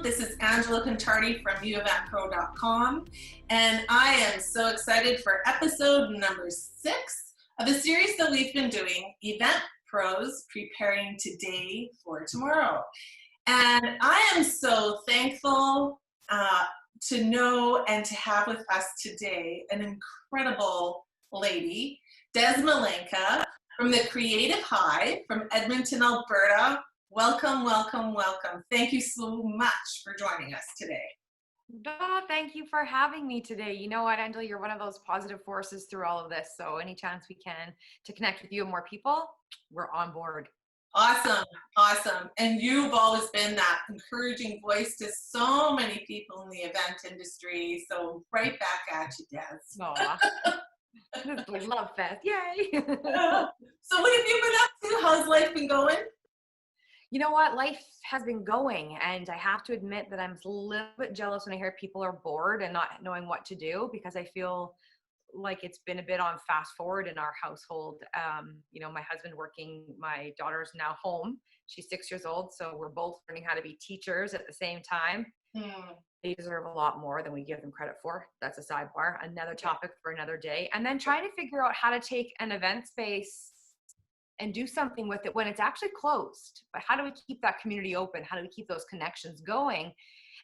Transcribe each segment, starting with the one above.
This is Angela Contardi from UeventPro.com, and I am so excited for episode number 6 of a series that we've been doing, Event Pros Preparing Today for Tomorrow. And I am so thankful to know and to have with us today an incredible lady, Dez Melenka from the Creative Hive from Edmonton, Alberta. Welcome, welcome, welcome. Thank you so much for joining us today. Oh, thank you for having me today. You know what, Angela, you're one of those positive forces through all of this. So any chance we can to connect with you and more people, we're on board. Awesome, awesome. And you've always been that encouraging voice to so many people in the event industry. So right back at you, Dez. We love fest. Yay. So what have you been up to? How's life been going? You know what? Life has been going, and I have to admit that I'm a little bit jealous when I hear people are bored and not knowing what to do, because I feel like it's been a bit on fast forward in our household. My husband working, my daughter's now home. She's 6 years old, so we're both learning how to be teachers at the same time. They deserve a lot more than we give them credit for. That's a sidebar, another topic for another day. And then trying to figure out how to take an event space and do something with it when it's actually closed. But how do we keep that community open? How do we keep those connections going?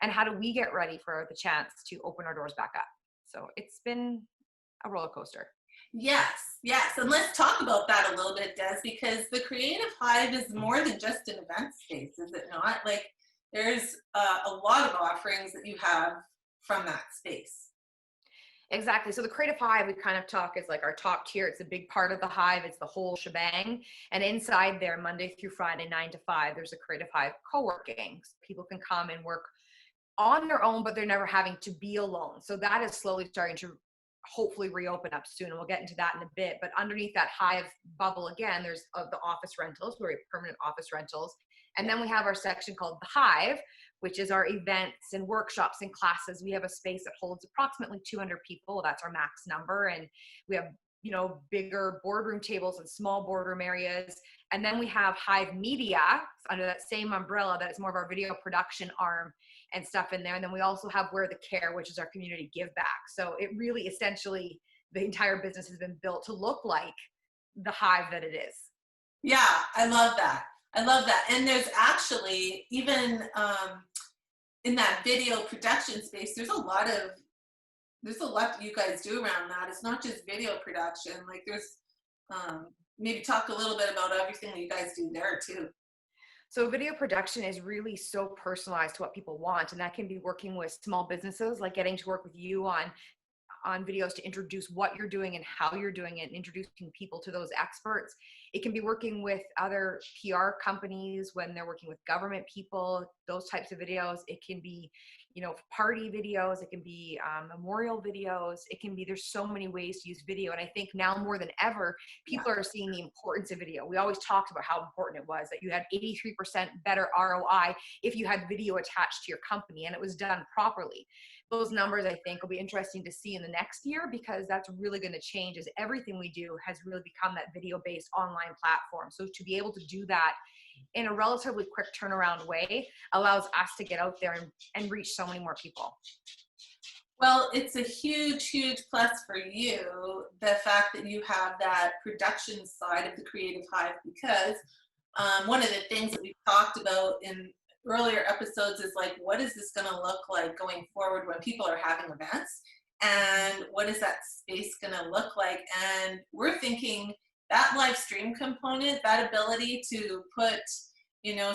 And how do we get ready for the chance to open our doors back up? So it's been a roller coaster. Yes. And let's talk about that a little bit, Des, because the Creative Hive is more than just an event space, is it not? Like, there's a lot of offerings that you have from that space. Exactly. So the Creative Hive, we kind of talk is like our top tier. It's a big part of the hive. It's the whole shebang. And inside there, Monday through Friday, 9 to 5, there's a Creative Hive co-working. So people can come and work on their own, but they're never having to be alone. So that is slowly starting to hopefully reopen up soon. And we'll get into that in a bit. But underneath that hive bubble, again, there's the office rentals, where we have permanent office rentals. And then we have our section called the Hive, which is our events and workshops and classes. We have a space that holds approximately 200 people. That's our max number. And we have, bigger boardroom tables and small boardroom areas. And then we have Hive Media under that same umbrella that is more of our video production arm and stuff in there. And then we also have Where the Care, which is our community give back. So it really essentially, the entire business has been built to look like the hive that it is. Yeah, I love that. And there's actually, even in that video production space, there's a lot that you guys do around that. It's not just video production. Like, there's maybe talk a little bit about everything that you guys do there too. So video production is really so personalized to what people want. And that can be working with small businesses, like getting to work with you on videos to introduce what you're doing and how you're doing it, and introducing people to those experts. It can be working with other PR companies when they're working with government people, those types of videos. It can be, party videos. It can be memorial videos. It can be, there's so many ways to use video. And I think now more than ever, people are seeing the importance of video. We always talked about how important it was, that you had 83% better ROI if you had video attached to your company and it was done properly. Those numbers, I think, will be interesting to see in the next year, because that's really going to change, as everything we do has really become that video-based online platform. So to be able to do that in a relatively quick turnaround way allows us to get out there and reach so many more people. Well, it's a huge, huge plus for you, the fact that you have that production side of the Creative Hive, because one of the things that we've talked about in earlier episodes is, like, what is this going to look like going forward when people are having events, and what is that space going to look like? And we're thinking that live stream component, that ability to put,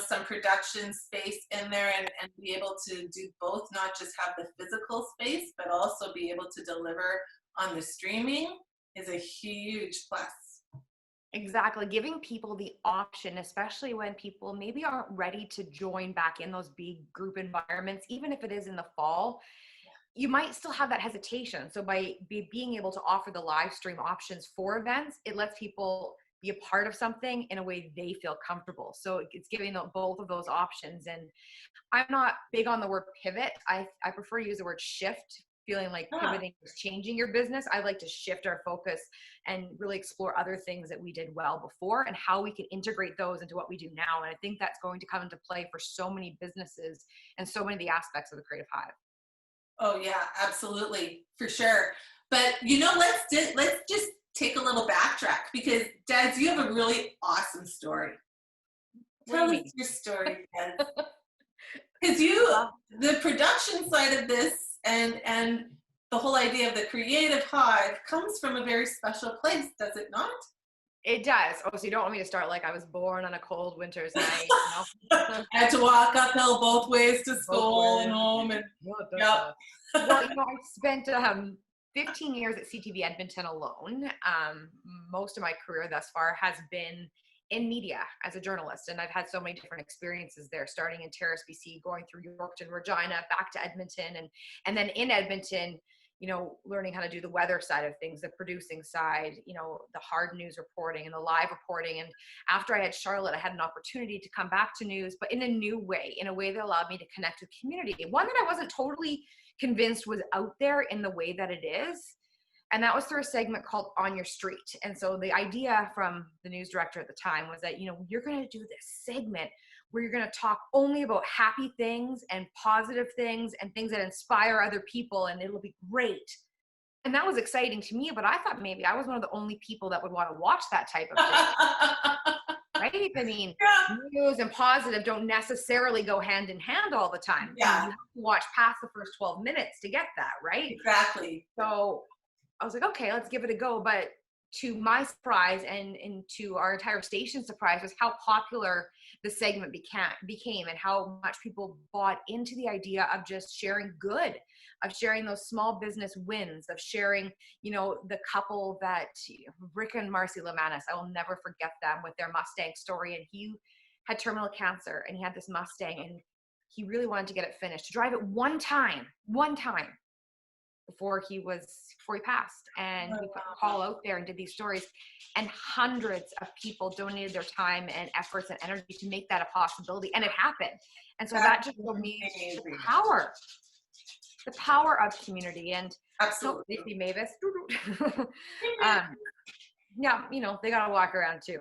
some production space in there and be able to do both, not just have the physical space, but also be able to deliver on the streaming, is a huge plus. Exactly. Giving people the option, especially when people maybe aren't ready to join back in those big group environments, even if it is in the fall, you might still have that hesitation. So by being able to offer the live stream options for events, it lets people be a part of something in a way they feel comfortable. So it's giving both of those options. And I'm not big on the word pivot. I prefer to use the word shift, feeling like Yeah. pivoting is changing your business. I like to shift our focus and really explore other things that we did well before and how we can integrate those into what we do now. And I think that's going to come into play for so many businesses and so many of the aspects of the Creative Hive. Oh yeah, absolutely, for sure. But let's just take a little backtrack because Dez, you have a really awesome story. What do Tell you us mean? your story, Dez. Because you, Well, the production side of this and the whole idea of the Creative Hive comes from a very special place, does it not? it does. Oh, so you don't want me to start like I was born on a cold winter's night, I had to walk uphill both ways to Both school and ways. home, and What the yep. fuck? Well, I spent 15 years at CTV Edmonton alone. Most of my career thus far has been in media as a journalist, and I've had so many different experiences there, starting in Terrace, BC, going through Yorkton, Regina, back to Edmonton, and then in Edmonton, learning how to do the weather side of things, the producing side, the hard news reporting and the live reporting. And after I had Charlotte, I had an opportunity to come back to news, but in a new way, in a way that allowed me to connect with community. One that I wasn't totally convinced was out there in the way that it is. And that was through a segment called On Your Street. And so the idea from the news director at the time was that, you're going to do this segment where you're going to talk only about happy things and positive things and things that inspire other people, and it'll be great. And that was exciting to me, but I thought maybe I was one of the only people that would want to watch that type of thing. Right? I mean, Yeah. news and positive don't necessarily go hand in hand all the time. Yeah. You have to watch past the first 12 minutes to get that, right? Exactly. So I was like, okay, let's give it a go. But to my surprise and to our entire station's surprise was how popular the segment became and how much people bought into the idea of just sharing good, of sharing those small business wins, of sharing, the couple that Rick and Marcy Lemanis, I will never forget them with their Mustang story. And he had terminal cancer and he had this Mustang and he really wanted to get it finished, to drive it one time before he passed. And we put a call out there and did these stories, and hundreds of people donated their time and efforts and energy to make that a possibility, and it happened. And so that just showed me the power of community. And absolutely. Safety Mavis yeah, they gotta walk around too.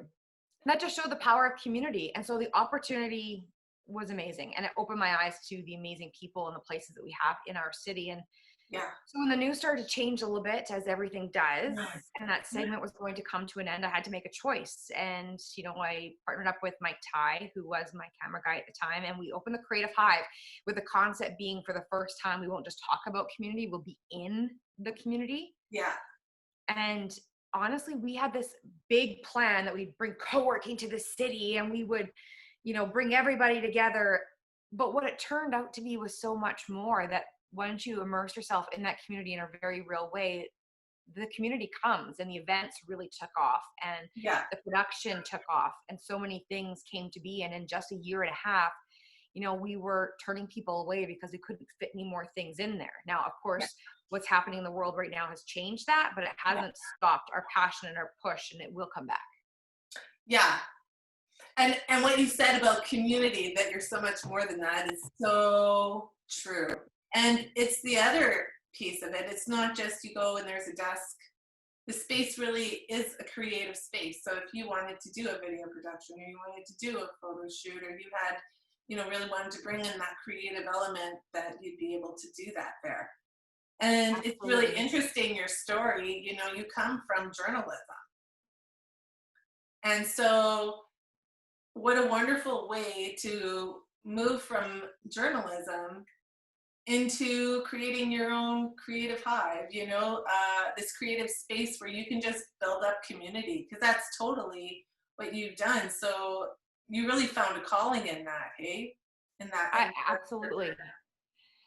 That just showed the power of community. And so the opportunity was amazing, and it opened my eyes to the amazing people and the places that we have in our city. And Yeah. so when the news started to change a little bit, as everything does, and that segment was going to come to an end, I had to make a choice. And, I partnered up with Mike Ty, who was my camera guy at the time, and we opened the Creative Hive with the concept being, for the first time, we won't just talk about community, we'll be in the community. Yeah. And honestly, we had this big plan that we'd bring co-working to the city and we would, bring everybody together. But what it turned out to be was so much more, that once you immerse yourself in that community in a very real way, the community comes, and the events really took off, and the production took off, and so many things came to be. And in just a year and a half, we were turning people away because we couldn't fit any more things in there. Now, of course, what's happening in the world right now has changed that, but it hasn't stopped our passion and our push, and it will come back. Yeah. And what you said about community, that you're so much more than that, is so true. And it's the other piece of it. It's not just you go and there's a desk. The space really is a creative space. So if you wanted to do a video production, or you wanted to do a photo shoot, or you had, really wanted to bring in that creative element, that you'd be able to do that there. And Absolutely. It's really interesting, your story. You come from journalism. And so what a wonderful way to move from journalism into creating your own creative hive, this creative space where you can just build up community, because that's totally what you've done. So you really found a calling in that, hey? Absolutely.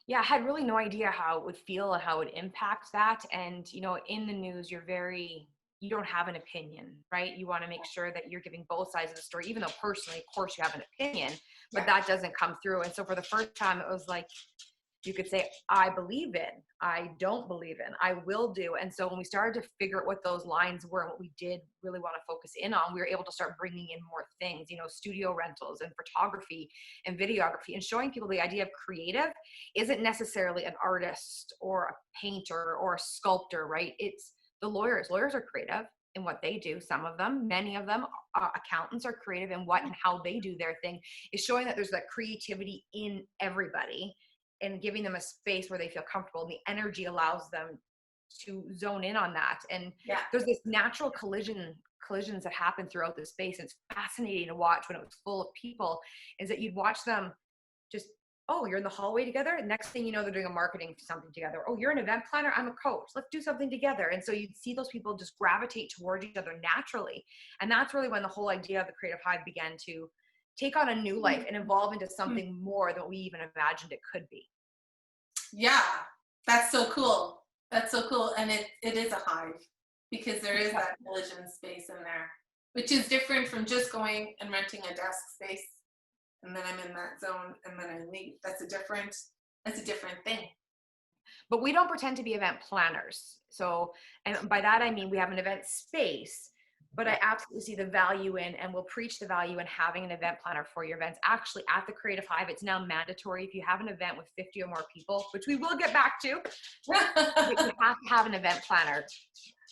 Yeah, I had really no idea how it would feel and how it would impact that. And, in the news, you don't have an opinion, right? You want to make sure that you're giving both sides of the story, even though personally, of course, you have an opinion, but that doesn't come through. And so for the first time, it was like, you could say, I believe in, I don't believe in, I will do. And so when we started to figure out what those lines were and what we did really want to focus in on, we were able to start bringing in more things, you know, studio rentals and photography and videography, and showing people the idea of creative isn't necessarily an artist or a painter or a sculptor, right? It's the lawyers. Lawyers are creative in what they do. Some of them, many of them, accountants are creative in what and how they do their thing. Is showing that there's that creativity in everybody and giving them a space where they feel comfortable, and the energy allows them to zone in on that. And Yeah. there's this natural collisions that happen throughout the space. It's fascinating to watch when it was full of people, is that you'd watch them just, oh, you're in the hallway together. Next thing you know, they're doing a marketing something together. Oh, you're an event planner. I'm a coach. Let's do something together. And so you'd see those people just gravitate towards each other naturally. And that's really when the whole idea of the Creative Hive began to take on a new life and evolve into something more than we even imagined it could be. Yeah, that's so cool. That's so cool. And it is a hive, because there is that collision space in there, which is different from just going and renting a desk space and then I'm in that zone and then I leave. That's a different thing. But we don't pretend to be event planners. So, and by that I mean we have an event space, but I absolutely see the value in, and will preach the value in, having an event planner for your events. Actually, at the Creative Hive, it's now mandatory if you have an event with 50 or more people, which we will get back to, but you have to have an event planner.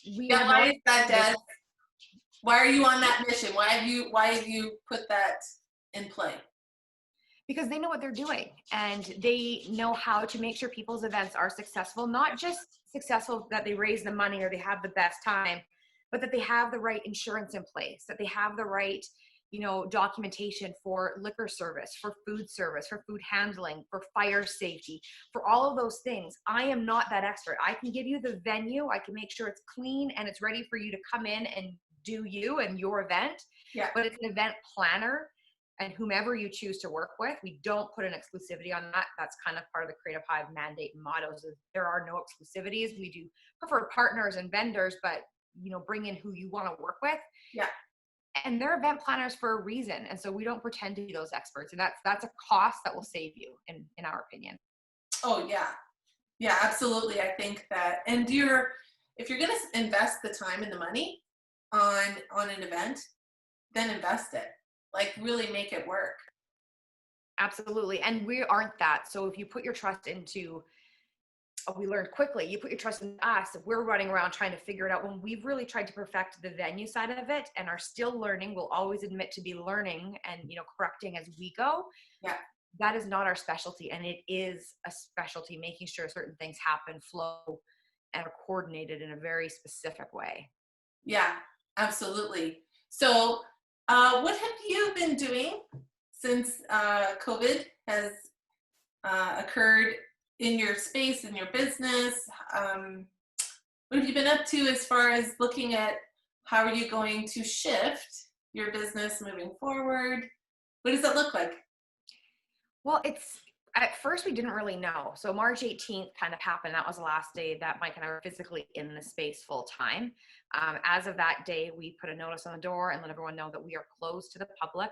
Yeah, why is that, Dez? Why are you on that mission? Why have you put that in play? Because they know what they're doing, and they know how to make sure people's events are successful, not just successful that they raise the money or they have the best time, but that they have the right insurance in place, that they have the right, you know, documentation for liquor service, for food handling, for fire safety, for all of those things. I am not that expert. I can give you the venue. I can make sure it's clean and it's ready for you to come in and do you and your event. Yeah. But it's an event planner, and whomever you choose to work with, we don't put an exclusivity on that. That's kind of part of the Creative Hive mandate and mottos. Is there are no exclusivities. We do prefer partners and vendors, but you know, bring in who you want to work with. Yeah. And they're event planners for a reason. And so we don't pretend to be those experts. And that's a cost that will save you, in our opinion. Oh yeah. Yeah, absolutely. I think that, and if you're going to invest the time and the money on an event, then invest it. Like, really make it work. Absolutely. And we aren't that. So if you put your trust into, we learned quickly, you put your trust in us, we're running around trying to figure it out, when we've really tried to perfect the venue side of it and are still learning. We'll always admit to be learning and, you know, correcting as we go. Yeah. That is not our specialty. And it is a specialty, making sure certain things happen, flow, and are coordinated in a very specific way. Yeah, absolutely. So what have you been doing since COVID has occurred in your space, in your business? What have you been up to as far as looking at how are you going to shift your business moving forward? What does that look like? Well, it's, at first we didn't really know. So March 18th kind of happened. That was the last day that Mike and I were physically in the space full time. As of that day, we put a notice on the door and let everyone know that we are closed to the public.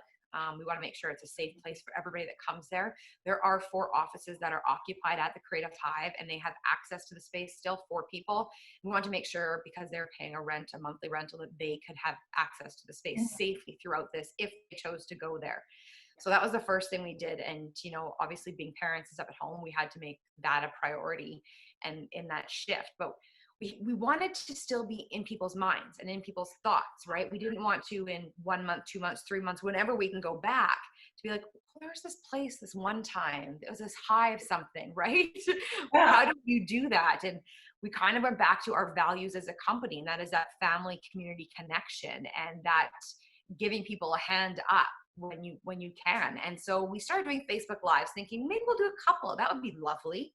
We want to make sure it's a safe place for everybody that comes there. There are 4 offices that are occupied at the Creative Hive, and they have access to the space, still 4 people. We want to make sure, because they're paying a monthly rental, that they could have access to the space safely throughout this if they chose to go there. So that was the first thing we did. And, you know, obviously being parents and stuff at home, we had to make that a priority and in that shift. But we wanted to still be in people's minds and in people's thoughts, right? We didn't want to, in 1 month, 2 months, 3 months, whenever we can go back, to be like, oh, there's this place this one time, there was this hive something, right? Yeah. How do you do that? And we kind of went back to our values as a company, and that is that family community connection and that giving people a hand up when you can. And so we started doing Facebook Lives, thinking maybe we'll do a couple. That would be lovely.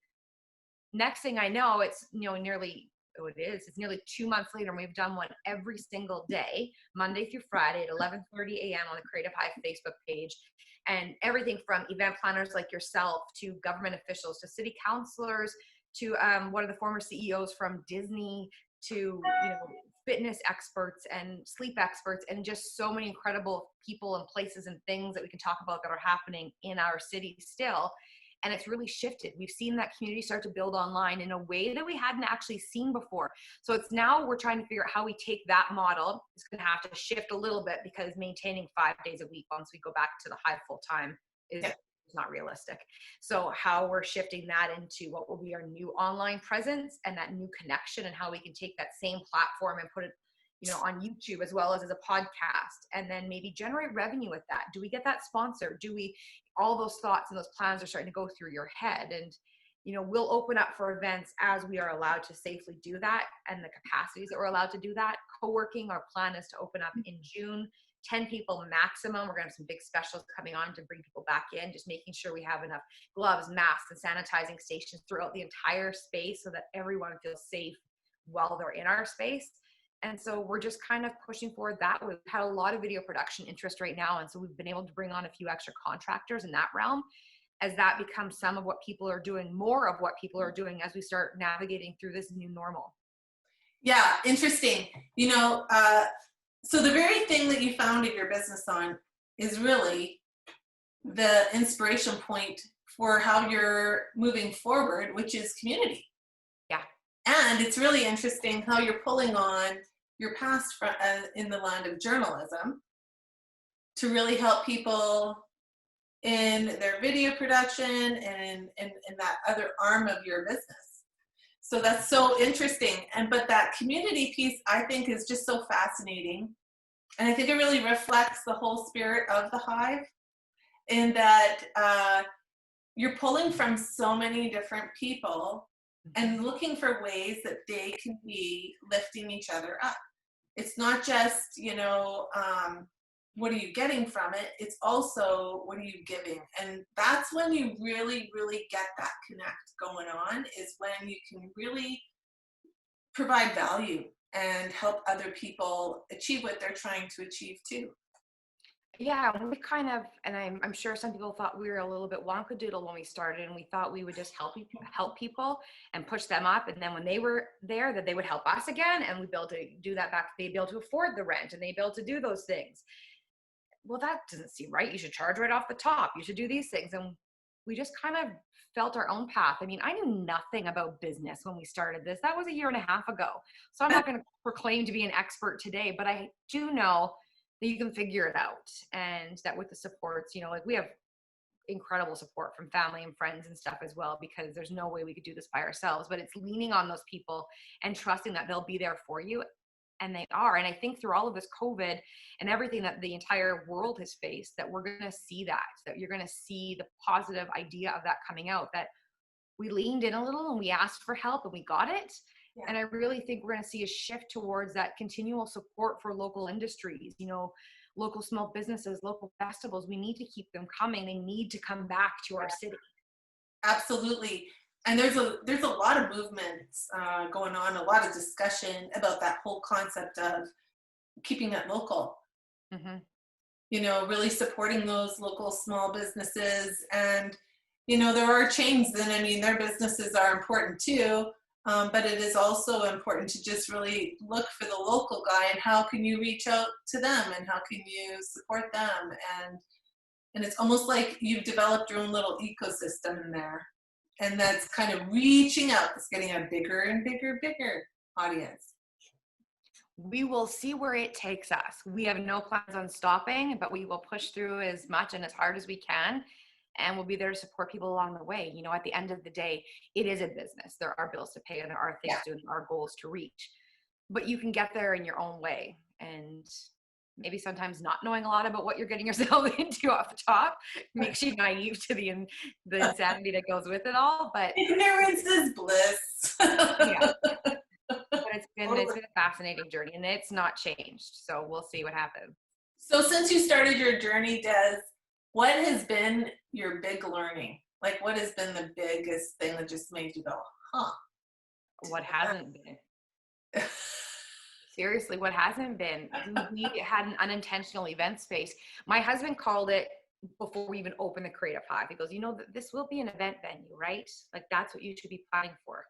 Next thing I know, it's, you know, it's nearly 2 months later, and we've done one every single day, Monday through Friday at 11:30 a.m. on the Creative Hive Facebook page. And everything from event planners like yourself to government officials to city councilors to one of the former CEOs from Disney to, you know, fitness experts and sleep experts, and just so many incredible people and places and things that we can talk about that are happening in our city still. And it's really shifted. We've seen that community start to build online in a way that we hadn't actually seen before. So it's now we're trying to figure out how we take that model. It's going to have to shift a little bit because maintaining 5 days a week once we go back to the Hive full time is not realistic. So how we're shifting that into what will be our new online presence and that new connection, and how we can take that same platform and put it, you know, on YouTube as well as a podcast, and then maybe generate revenue with that. Do we get that sponsor? Do we, all those thoughts and those plans are starting to go through your head. And, you know, we'll open up for events as we are allowed to safely do that and the capacities that we're allowed to do that. Co-working, our plan is to open up in June, 10 people maximum. We're gonna have some big specials coming on to bring people back in, just making sure we have enough gloves, masks, and sanitizing stations throughout the entire space so that everyone feels safe while they're in our space. And so we're just kind of pushing forward that. We've had a lot of video production interest right now. And so we've been able to bring on a few extra contractors in that realm as that becomes some of what people are doing, more of what people are doing as we start navigating through this new normal. Yeah, interesting. You know, so the very thing that you founded your business on is really the inspiration point for how you're moving forward, which is community. Yeah. And it's really interesting how you're pulling on your past in the land of journalism to really help people in their video production and that other arm of your business. So that's so interesting. But that community piece, I think, is just so fascinating. And I think it really reflects the whole spirit of the Hive, in that you're pulling from so many different people and looking for ways that they can be lifting each other up. It's not just, you know, what are you getting from it? It's also, what are you giving? And that's when you really, really get that connect going on, is when you can really provide value and help other people achieve what they're trying to achieve too. Yeah, we kind of, and I'm sure some people thought we were a little bit wonkadoodle when we started, and we thought we would just help people and push them up, and then when they were there, that they would help us again, and we'd be able to do that back. They'd be able to afford the rent, and they'd be able to do those things. Well, that doesn't seem right. You should charge right off the top. You should do these things, and we just kind of felt our own path. I mean, I knew nothing about business when we started this. That was 1.5 years ago. So I'm not going to proclaim to be an expert today, but I do know that you can figure it out, and that with the supports, you know, like we have incredible support from family and friends and stuff as well, because there's no way we could do this by ourselves. But it's leaning on those people and trusting that they'll be there for you, and they are. And I think through all of this COVID and everything that the entire world has faced, that we're going to see that you're going to see the positive idea of that coming out, that we leaned in a little and we asked for help and we got it. Yeah. And I really think we're going to see a shift towards that continual support for local industries, you know, local small businesses, local festivals. We need to keep them coming. They need to come back to our city. Absolutely. And there's a lot of movements going on, a lot of discussion about that whole concept of keeping it local. Mm-hmm. You know, really supporting those local small businesses. And, you know, there are chains, and I mean, their businesses are important too. But it is also important to just really look for the local guy, and how can you reach out to them, and how can you support them. And it's almost like you've developed your own little ecosystem in there. And that's kind of reaching out. It's getting a bigger and bigger audience. We will see where it takes us. We have no plans on stopping, but we will push through as much and as hard as we can. And we'll be there to support people along the way. You know, at the end of the day, it is a business. There are bills to pay, and there are things to do, and there are goals to reach. But you can get there in your own way. And maybe sometimes not knowing a lot about what you're getting yourself into off the top makes you naive to the insanity that goes with it all. But ignorance is bliss. Yeah. But it's been a fascinating journey, and it's not changed. So we'll see what happens. So since you started your journey, Dez, what has been your big learning? Like, what has been the biggest thing that just made you go, huh? What hasn't been? Seriously, what hasn't been? We had an unintentional event space. My husband called it, before we even opened the Creative Hive, he goes, you know, this will be an event venue, right? Like, that's what you should be planning for.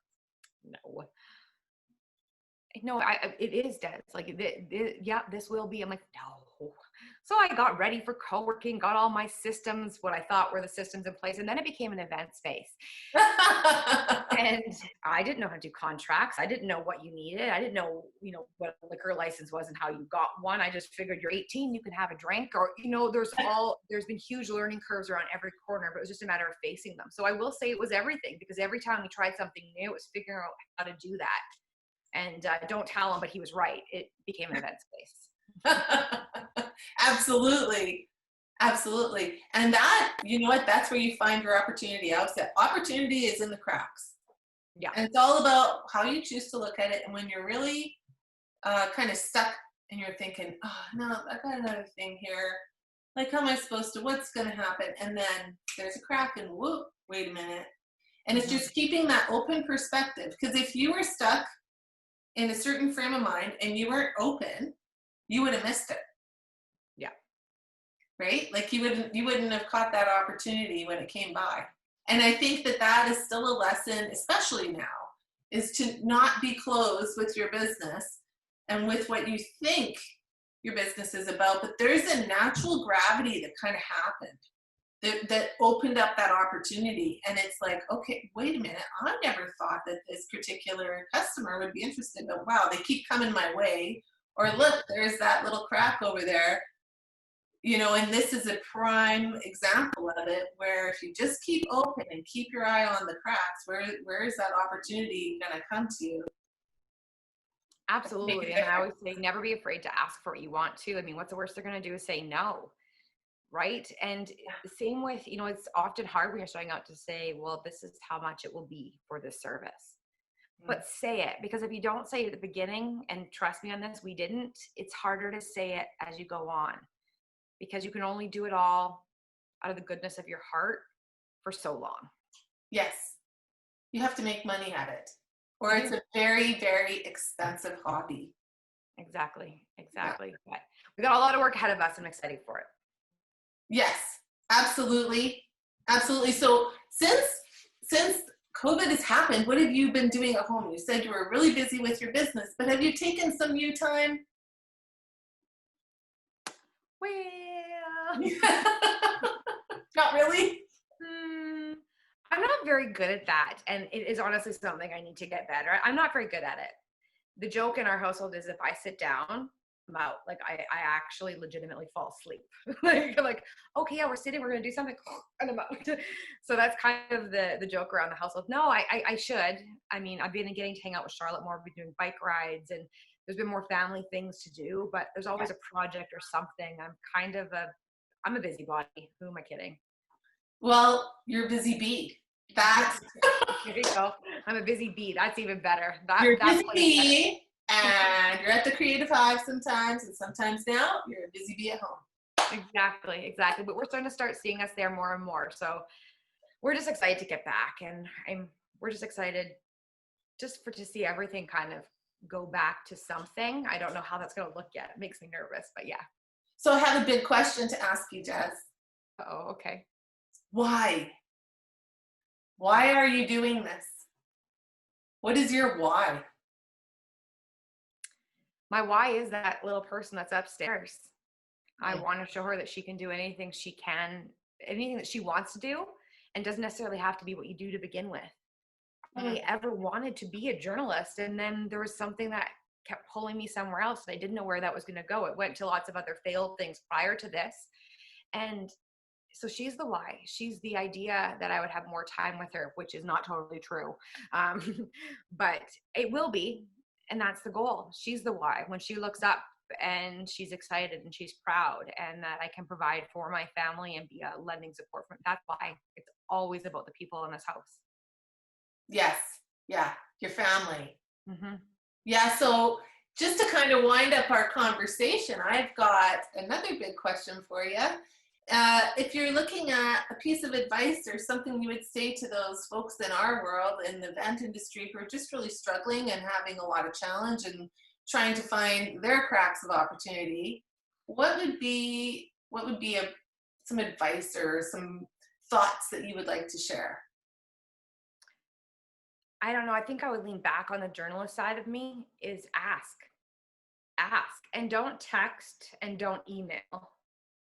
No, it is, Dez. Like, yeah, this will be. I'm like, no. So I got ready for co-working, got all my systems, what I thought were the systems in place, and then it became an event space. And I didn't know how to do contracts. I didn't know what you needed. I didn't know, what a liquor license was and how you got one. I just figured you're 18, you can have a drink, or, there's been huge learning curves around every corner, but it was just a matter of facing them. So I will say it was everything, because every time we tried something new, it was figuring out how to do that. And don't tell him, but he was right. It became an event space. Absolutely. Absolutely. And that, you know what, that's where you find your opportunity. I would say opportunity is in the cracks. Yeah. And it's all about how you choose to look at it. And when you're really kind of stuck and you're thinking, oh, no, I got another thing here. Like, how am I supposed to, what's going to happen? And then there's a crack and whoop, wait a minute. And it's just keeping that open perspective. Because if you were stuck in a certain frame of mind and you weren't open, you would have missed it. Yeah. Right? Like you wouldn't have caught that opportunity when it came by. And I think that that is still a lesson, especially now, is to not be closed with your business and with what you think your business is about. But there's a natural gravity that kind of happened that opened up that opportunity. And it's like, okay, wait a minute. I never thought that this particular customer would be interested, but wow, they keep coming my way. Or look, there's that little crack over there. And this is a prime example of it, where if you just keep open and keep your eye on the cracks, where is that opportunity going to come to you? Absolutely. And I always say, never be afraid to ask for what you want to. I mean, what's the worst they're going to do is say no. Right. And same with, it's often hard when you're starting out to say, well, this is how much it will be for this service. But say it, because if you don't say it at the beginning, and trust me on this, we didn't, it's harder to say it as you go on, because you can only do it all out of the goodness of your heart for so long. Yes. You have to make money at it, or it's a very, very expensive hobby. Exactly. Yeah. But we got a lot of work ahead of us. I'm excited for it. Yes, absolutely. Absolutely. So since COVID has happened, what have you been doing at home? You said you were really busy with your business, but have you taken some you time? Well, not really. I'm not very good at that. And it is honestly something I need to get better at. I'm not very good at it. The joke in our household is if I sit down, I'm out. Like I actually legitimately fall asleep. like, okay, yeah, we're sitting, we're gonna do something, and I'm out. So that's kind of the joke around the household. No, I should. I mean, I've been getting to hang out with Charlotte more. We've been doing bike rides, and there's been more family things to do, but there's always a project or something. I'm a busybody. Who am I kidding? Well, you're a busy bee. That's there you go. I'm a busy bee. That's even better. You're a that's busy bee, and you're at the Creative Hive sometimes, and sometimes now you're a busy bee at home. Exactly. But we're starting to start seeing us there more and more. So we're just excited to get back, and we're just excited to see everything kind of go back to something. I don't know how that's going to look yet. It makes me nervous, but yeah. So I have a big question to ask you, Dez. Oh, okay. Why? Why are you doing this? What is your why? My why is that little person that's upstairs. I want to show her that she can do anything that she wants to do, and doesn't necessarily have to be what you do to begin with. I only ever wanted to be a journalist, and then there was something that kept pulling me somewhere else, and I didn't know where that was going to go. It went to lots of other failed things prior to this. And so she's the why. She's the idea that I would have more time with her, which is not totally true. But it will be. And that's the goal. She's the why. When she looks up and she's excited and she's proud, and that I can provide for my family and be a lending support from, that's why. It's always about the people in this house. Yes. Yeah. Your family. Mm-hmm. Yeah. So just to kind of wind up our conversation, I've got another big question for you. If you're looking at a piece of advice or something you would say to those folks in our world, in the event industry, who are just really struggling and having a lot of challenge and trying to find their cracks of opportunity, what would be some advice or some thoughts that you would like to share? I don't know. I think I would lean back on the journalist side of me, is ask, and don't text and don't email.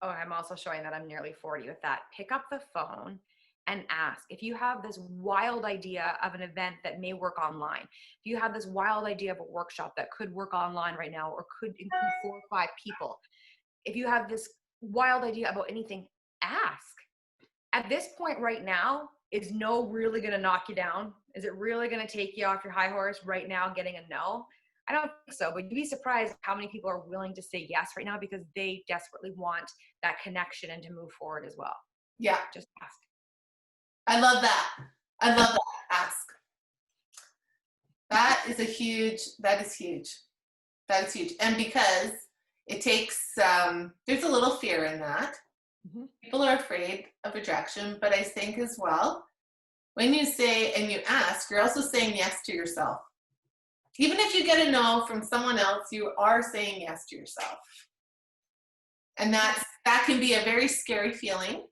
Oh, I'm also showing that I'm nearly 40 with that. Pick up the phone and ask. If you have this wild idea of an event that may work online, if you have this wild idea of a workshop that could work online right now or could include 4 or 5 people, if you have this wild idea about anything, ask. At this point right now, is no really going to knock you down? Is it really going to take you off your high horse right now getting a no? I don't think so, but you'd be surprised how many people are willing to say yes right now because they desperately want that connection and to move forward as well. Yeah. Just ask. I love that. I love that. Ask. That is huge. That is huge. And because it takes, there's a little fear in that. Mm-hmm. People are afraid of rejection, but I think as well, when you say and you ask, you're also saying yes to yourself. Even if you get a no from someone else, you are saying yes to yourself. And that can be a very scary feeling,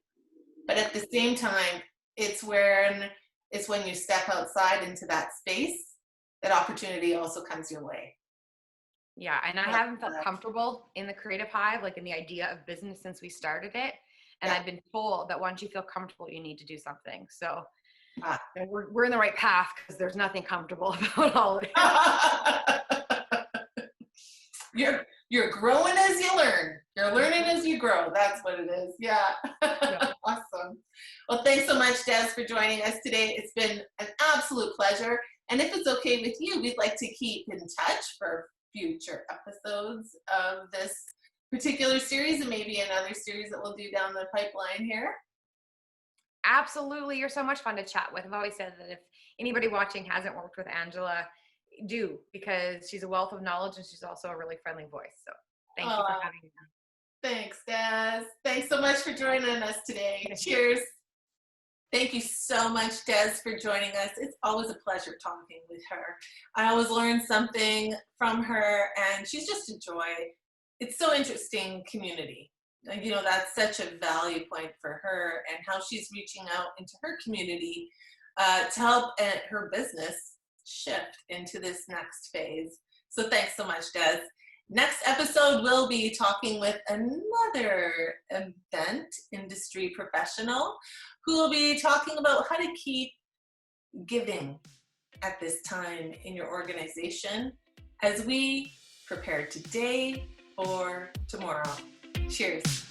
but at the same time, it's when you step outside into that space that opportunity also comes your way. Yeah, and I haven't felt comfortable in the Creative Hive, like in the idea of business since we started it. And I've been told that once you feel comfortable, you need to do something. So we're in the right path because there's nothing comfortable about all of it. You're growing as you learn. You're learning as you grow. That's what it is. Yeah. Awesome. Well, thanks so much, Dez, for joining us today. It's been an absolute pleasure. And if it's okay with you, we'd like to keep in touch for future episodes of this particular series and maybe another series that we'll do down the pipeline here. Absolutely. You're so much fun to chat with. I've always said that if anybody watching hasn't worked with Angela, do, because she's a wealth of knowledge and she's also a really friendly voice. So thank you for having me. Thanks, Dez. Thanks so much for joining us today. Cheers. Thank you so much, Dez, for joining us. It's always a pleasure talking with her. I always learn something from her, and she's just a joy. It's so interesting community. You know, that's such a value point for her and how she's reaching out into her community to help her business shift into this next phase. So thanks so much, Dez. Next episode, we'll be talking with another event industry professional who will be talking about how to keep giving at this time in your organization as we prepare today for tomorrow. Cheers.